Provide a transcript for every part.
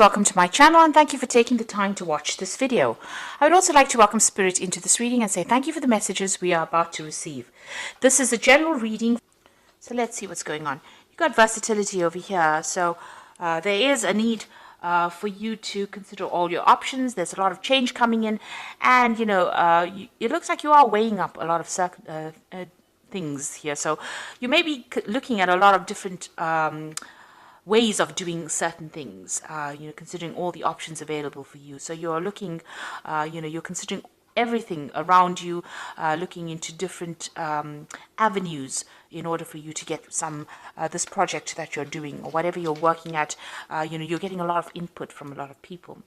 Welcome to my channel and thank you for taking the time to watch this video. I would also like to welcome Spirit into this reading and say thank you for the messages we are about to receive. This is a general reading, so let's see what's going on. You've got versatility over here, so there is a need for you to consider all your options. There's a lot of change coming in, and it looks like you are weighing up a lot of things here. So you may be looking at a lot of different ways of doing certain things, considering all the options available for you. So you're looking, you're considering everything around you, looking into different avenues in order for you to get some this project that you're doing or whatever you're working at. You're getting a lot of input from a lot of people.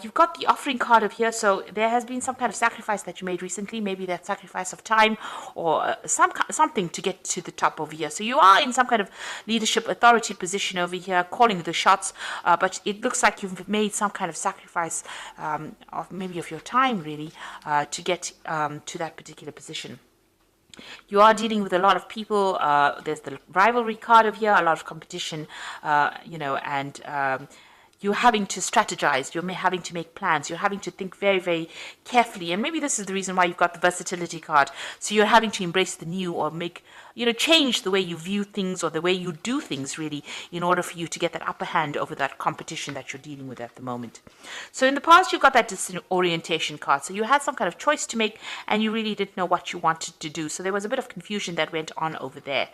You've got the offering card of here, so there has been some kind of sacrifice that you made recently, maybe that sacrifice of time or something to get to the top over here. So you are in some kind of leadership authority position over here, calling the shots, but it looks like you've made some kind of sacrifice of your time really to get to that particular position. You are dealing with a lot of people. There's the rivalry card of here, a lot of competition, and you're having to strategize, you're having to make plans, you're having to think very, very carefully. And maybe this is the reason why you've got the versatility card. So you're having to embrace the new or change the way you view things or the way you do things really in order for you to get that upper hand over that competition that you're dealing with at the moment. So in the past, you've got that disorientation card. So you had some kind of choice to make and you really didn't know what you wanted to do. So there was a bit of confusion that went on over there.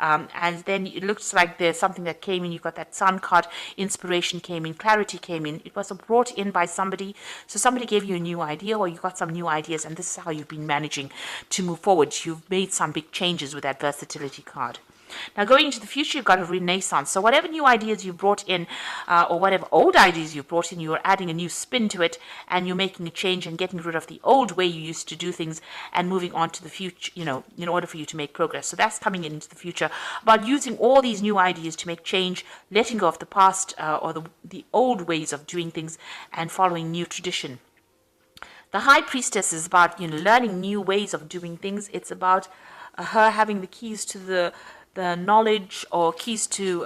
And then it looks like there's something that came in. You've got that sun card, inspiration came in, clarity came in. It was brought in by somebody. So somebody gave you a new idea or you got some new ideas, and this is how you've been managing to move forward. You've made some big changes with that versatility card. Now going into the future, you've got a renaissance. So whatever new ideas you brought in or whatever old ideas you brought in, you're adding a new spin to it and you're making a change and getting rid of the old way you used to do things and moving on to the future, in order for you to make progress. So that's coming into the future about using all these new ideas to make change, letting go of the past or the old ways of doing things and following new tradition. The High Priestess is about learning new ways of doing things. It's about her having the keys to the knowledge or keys to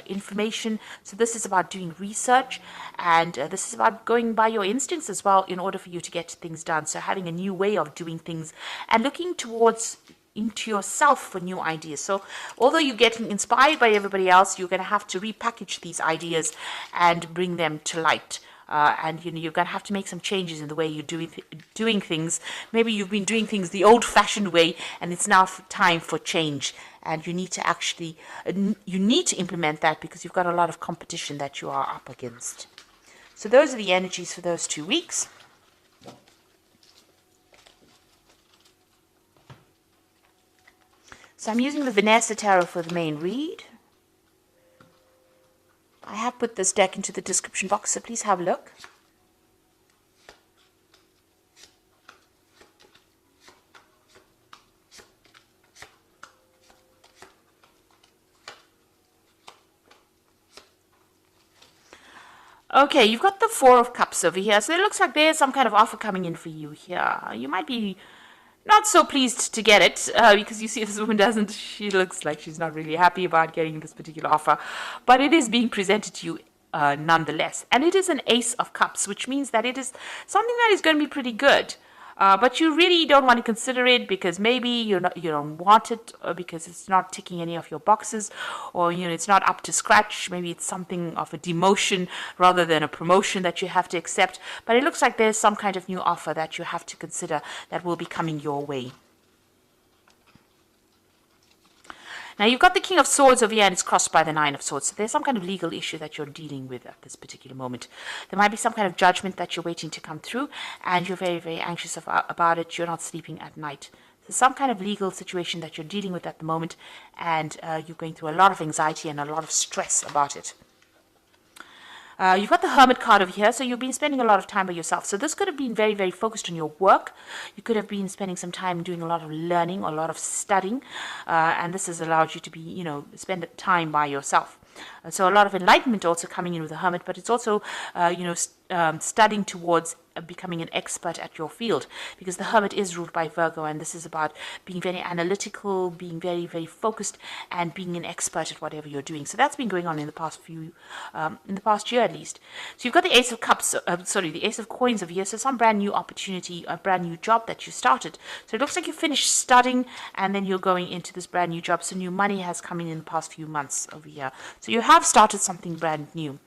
information. So this is about doing research, and this is about going by your instincts as well in order for you to get things done. So having a new way of doing things and looking into yourself for new ideas. So although you're getting inspired by everybody else, you're going to have to repackage these ideas and bring them to light. And you're going to have to make some changes in the way you're doing things. Maybe you've been doing things the old-fashioned way, and it's now time for change. And you need to implement that because you've got a lot of competition that you are up against. So those are the energies for those 2 weeks. So I'm using the Vanessa Tarot for the main read. I have put this deck into the description box, so please have a look. Okay, you've got the Four of Cups over here, so it looks like there's some kind of offer coming in for you here. You might be not so pleased to get it because you see this woman she looks like she's not really happy about getting this particular offer, but it is being presented to you nonetheless. And it is an Ace of Cups, which means that it is something that is going to be pretty good. But you really don't want to consider it because maybe you don't want it or because it's not ticking any of your boxes, or it's not up to scratch. Maybe it's something of a demotion rather than a promotion that you have to accept. But it looks like there's some kind of new offer that you have to consider that will be coming your way. Now, you've got the King of Swords over here, and it's crossed by the Nine of Swords. So there's some kind of legal issue that you're dealing with at this particular moment. There might be some kind of judgment that you're waiting to come through, and you're very, very anxious about it. You're not sleeping at night. So some kind of legal situation that you're dealing with at the moment, and you're going through a lot of anxiety and a lot of stress about it. You've got the Hermit card over here, so you've been spending a lot of time by yourself. So this could have been very, very focused on your work. You could have been spending some time doing a lot of learning or a lot of studying, and this has allowed you to be, spend time by yourself. So a lot of enlightenment also coming in with the Hermit, but it's also, studying towards becoming an expert at your field, because the Hermit is ruled by Virgo, and this is about being very analytical, being very, very focused, and being an expert at whatever you're doing. So that's been going on in the past in the past year at least. So you've got the Ace of Cups, the Ace of Coins over here. So some brand new opportunity, a brand new job that you started. So it looks like you finished studying, and then you're going into this brand new job. So new money has come in the past few months over here. So you have started something brand new.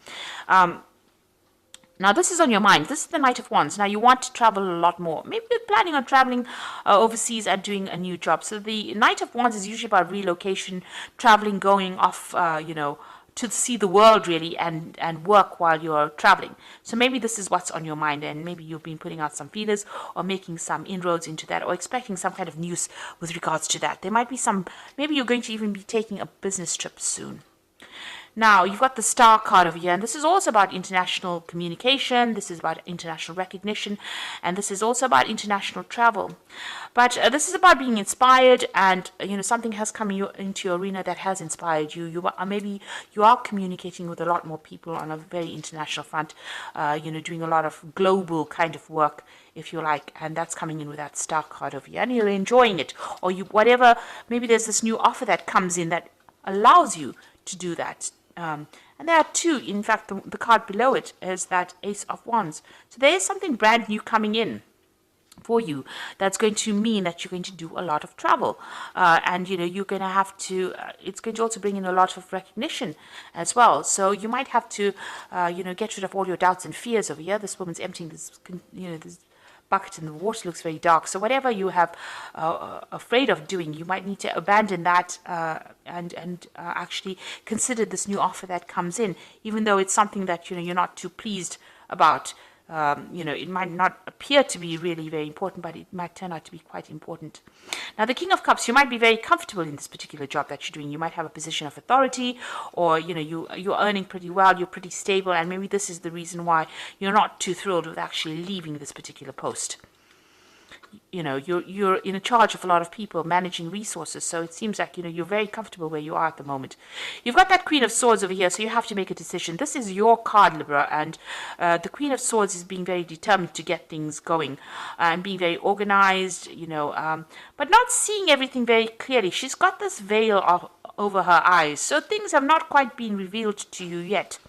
Now, this is on your mind. This is the Knight of Wands. Now, you want to travel a lot more. Maybe you're planning on traveling overseas and doing a new job. So the Knight of Wands is usually about relocation, traveling, going off, to see the world, really, and work while you're traveling. So maybe this is what's on your mind, and maybe you've been putting out some feelers or making some inroads into that, or expecting some kind of news with regards to that. There might be maybe you're going to even be taking a business trip soon. Now, you've got the Star card over here, and this is also about international communication, this is about international recognition, and this is also about international travel. But this is about being inspired, and, something has come into your arena that has inspired you. Maybe you are communicating with a lot more people on a very international front, doing a lot of global kind of work, if you like, and that's coming in with that Star card over here, and you're enjoying it, or maybe there's this new offer that comes in that allows you to do that. And there are two, in fact, the card below it is that Ace of Wands. So there is something brand new coming in for you that's going to mean that you're going to do a lot of travel. And, you're going to have to, it's going to also bring in a lot of recognition as well. So you might have to, get rid of all your doubts and fears over here. This woman's emptying this, this bucket in the water looks very dark. So whatever you have afraid of doing, you might need to abandon that and actually consider this new offer that comes in, even though it's something that you're not too pleased about. It might not appear to be really very important, but it might turn out to be quite important. Now, the King of Cups, you might be very comfortable in this particular job that you're doing. You might have a position of authority, or, you're earning pretty well, you're pretty stable, and maybe this is the reason why you're not too thrilled with actually leaving this particular post. You're in charge of a lot of people, managing resources, so it seems like you're very comfortable where you are at the moment. You've got that Queen of Swords over here, so you have to make a decision. This is your card, Libra, and the Queen of Swords is being very determined to get things going and being very organized, but not seeing everything very clearly. She's got this veil over her eyes, so things have not quite been revealed to you yet.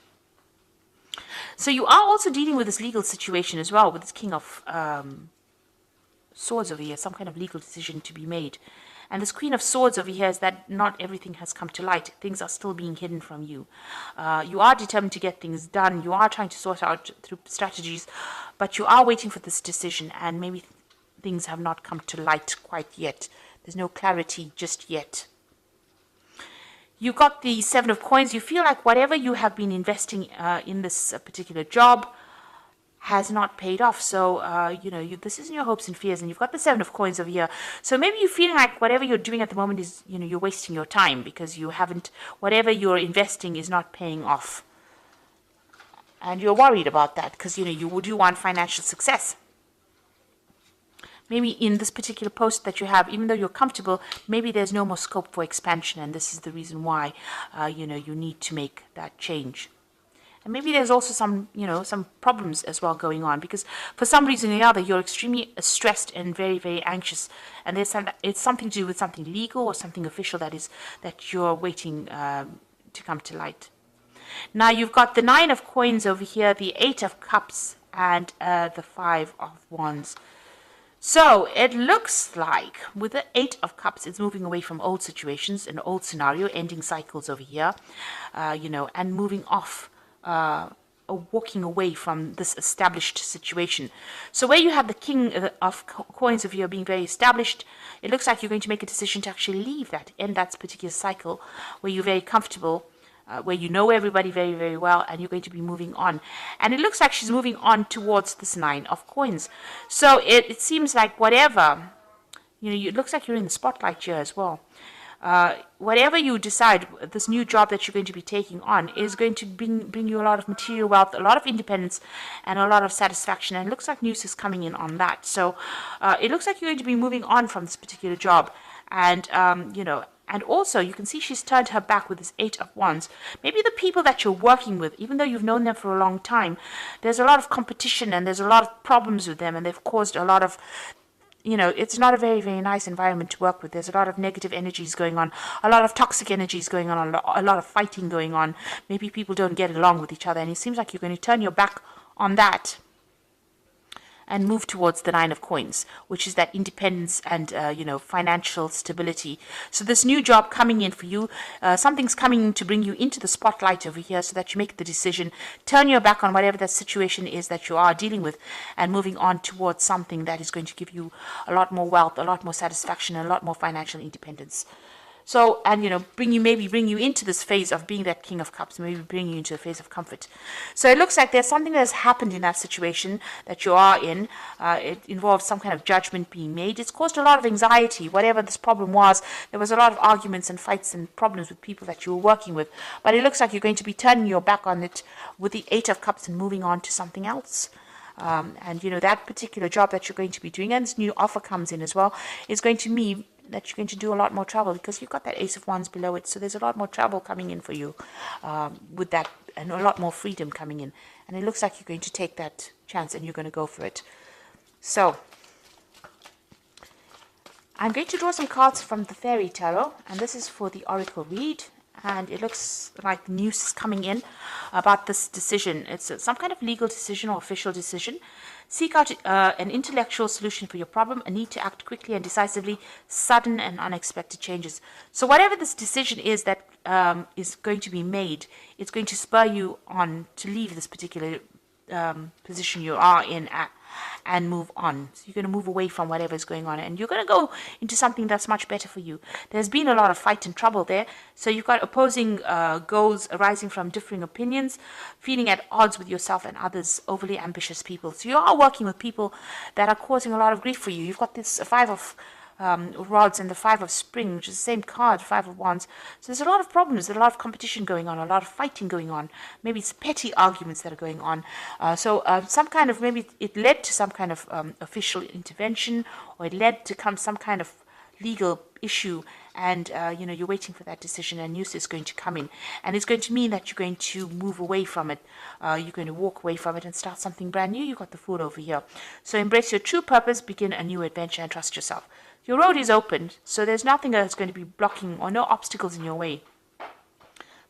So you are also dealing with this legal situation as well, with this King of Swords over here, some kind of legal decision to be made. And this Queen of Swords over here is that not everything has come to light. Things are still being hidden from you. You are determined to get things done. You are trying to sort out through strategies, but you are waiting for this decision, and maybe things have not come to light quite yet. There's no clarity just yet. You got the Seven of Coins. You feel like whatever you have been investing in this particular job has not paid off. So, this isn't your hopes and fears, and you've got the Seven of Coins over here. So maybe you're feeling like whatever you're doing at the moment is, you're wasting your time because whatever you're investing is not paying off. And you're worried about that because, you do want financial success. Maybe in this particular post that you have, even though you're comfortable, maybe there's no more scope for expansion, and this is the reason why, you need to make that change. And maybe there's also some problems as well going on, because for some reason or the other, you're extremely stressed and very, very anxious. And it's something to do with something legal or something official that you're waiting to come to light. Now, you've got the Nine of Coins over here, the Eight of Cups, and the Five of Wands. So it looks like with the Eight of Cups, it's moving away from old situations, an old scenario, ending cycles over here, and moving off, or walking away from this established situation. So where you have the King of Coins over here being very established, it looks like you're going to make a decision to actually leave that, end that particular cycle where you're very comfortable, where you know everybody very, very well, and you're going to be moving on. And it looks like she's moving on towards this Nine of Coins. So it seems like whatever, it looks like you're in the spotlight here as well. Whatever you decide, this new job that you're going to be taking on is going to bring you a lot of material wealth, a lot of independence, and a lot of satisfaction. And it looks like news is coming in on that. So it looks like you're going to be moving on from this particular job. And, And also, you can see she's turned her back with this 8 of Wands. Maybe the people that you're working with, even though you've known them for a long time, there's a lot of competition and there's a lot of problems with them, and they've caused a lot of, it's not a very, very nice environment to work with. There's a lot of negative energies going on, a lot of toxic energies going on, a lot of fighting going on. Maybe people don't get along with each other, and it seems like you're going to turn your back on that and move towards the 9 of Coins, which is that independence and, financial stability. So this new job coming in for you, something's coming in to bring you into the spotlight over here so that you make the decision, turn your back on whatever that situation is that you are dealing with, and moving on towards something that is going to give you a lot more wealth, a lot more satisfaction, and a lot more financial independence. So, and bring you into this phase of being that King of Cups, maybe bring you into a phase of comfort. So it looks like there's something that has happened in that situation that you are in. It involves some kind of judgment being made. It's caused a lot of anxiety. Whatever this problem was, there was a lot of arguments and fights and problems with people that you were working with. But it looks like you're going to be turning your back on it with the 8 of Cups and moving on to something else. And that particular job that you're going to be doing, and this new offer comes in as well, is going to mean that you're going to do a lot more travel, because you've got that Ace of Wands below it. So there's a lot more travel coming in for you with that, and a lot more freedom coming in. And it looks like you're going to take that chance and you're going to go for it. So I'm going to draw some cards from the Fairy Tarot, and this is for the Oracle read. And it looks like news is coming in about this decision. It's some kind of legal decision or official decision. Seek out an intellectual solution for your problem, a need to act quickly and decisively, sudden and unexpected changes. So whatever this decision is that is going to be made, it's going to spur you on to leave this particular position you are in and move on. So you're going to move away from whatever is going on, and you're going to go into something that's much better for you. There's been a lot of fight and trouble there, so you've got opposing goals arising from differing opinions, feeling at odds with yourself and others, overly ambitious people. So you are working with people that are causing a lot of grief for you. You've got this 5 of rods and the 5 of spring, which is the same card, 5 of wands. So there's a lot of problems, there's a lot of competition going on, a lot of fighting going on. Maybe it's petty arguments that are going on. So some kind of, maybe it led to some kind of official intervention, or it led to some kind of legal issue, and you're waiting for that decision, and news is going to come in, and it's going to mean that you're going to move away from it. You're going to walk away from it and start something brand new. You've got the Fool over here. So embrace your true purpose, begin a new adventure, and trust yourself. Your road is open, so there's nothing that's going to be blocking, or no obstacles in your way.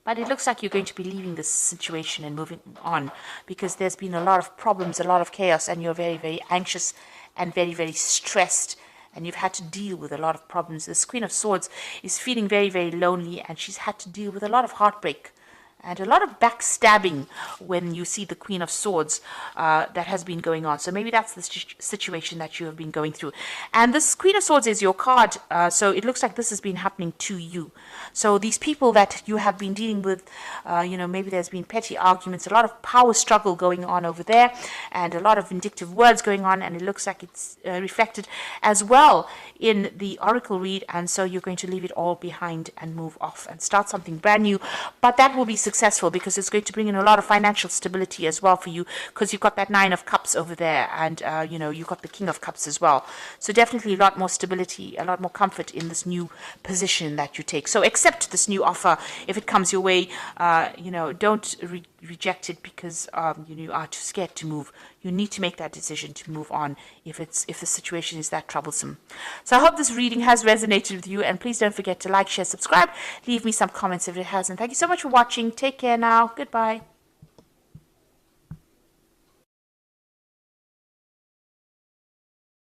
But it looks like you're going to be leaving this situation and moving on, because there's been a lot of problems, a lot of chaos, and you're very, very anxious and very, very stressed, and you've had to deal with a lot of problems. This Queen of Swords is feeling very, very lonely, and she's had to deal with a lot of heartbreak and a lot of backstabbing when you see the Queen of Swords that has been going on. So maybe that's the situation that you have been going through. And this Queen of Swords is your card, so it looks like this has been happening to you. So these people that you have been dealing with, maybe there's been petty arguments, a lot of power struggle going on over there, and a lot of vindictive words going on, and it looks like it's reflected as well in the Oracle read. And so you're going to leave it all behind and move off and start something brand new. But that will be successful, because it's going to bring in a lot of financial stability as well for you, because you've got that 9 of Cups over there, and you've got the King of Cups as well. So definitely a lot more stability, a lot more comfort in this new position that you take. So accept this new offer if it comes your way. Don't reject it because you are too scared to move. You need to make that decision to move on if the situation is that troublesome. So I hope this reading has resonated with you, and please don't forget to like, share, subscribe, leave me some comments if it hasn't. Thank you so much for watching. Take care now. Goodbye.